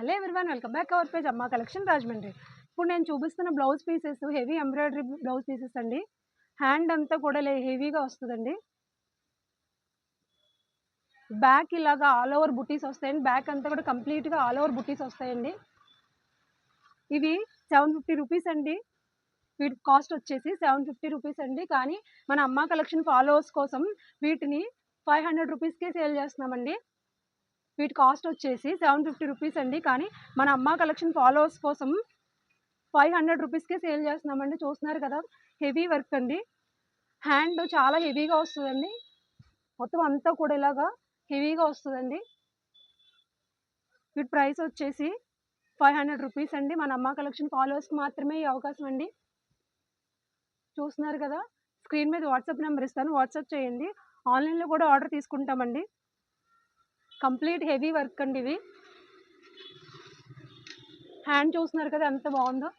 Hello everyone, welcome back our page అమ్మా collection Rajahmundry. ఇప్పుడు నేను చూపిస్తున్న blouse pieces heavy embroidery blouse pieces అండి. హ్యాండ్ అంతా కూడా హెవీగా వస్తుందండి. బ్యాక్ ఇలాగా ఆల్ ఓవర్ బుటీస్ వస్తాయండి. బ్యాక్ అంతా కూడా కంప్లీట్గా ఆల్ ఓవర్ బుటీస్ వస్తాయండి. ఇవి 750 రూపీస్ అండి. వీటి కాస్ట్ వచ్చేసి 750 రూపీస్ అండి. కానీ మన అమ్మా కలెక్షన్ ఫాలోవర్స్ కోసం వీటిని 500 రూపీస్కే సేల్ చేస్తున్నామండి. వీటి కాస్ట్ వచ్చేసి 750 రూపీస్ అండి. కానీ మన అమ్మా కలెక్షన్ ఫాలోవర్స్ కోసం 500 రూపీస్కే సేల్ చేస్తున్నామండి. చూస్తున్నారు కదా, హెవీ వర్క్ అండి. హ్యాండ్ చాలా హెవీగా వస్తుందండి. మొత్తం అంతా కూడా ఇలాగా హెవీగా వస్తుందండి. వీటి ప్రైస్ వచ్చేసి 500 రూపీస్ అండి. మన అమ్మా కలెక్షన్ ఫాలోవర్స్కి మాత్రమే ఈ అవకాశం అండి. చూస్తున్నారు కదా, స్క్రీన్ మీద వాట్సాప్ నెంబర్ ఇస్తాను, వాట్సాప్ చేయండి. ఆన్లైన్లో కూడా ఆర్డర్ తీసుకుంటామండి. కంప్లీట్ హెవీ వర్క్ అండి. ఇవి హ్యాండ్ చూస్తున్నారు కదా ఎంత బాగుందో.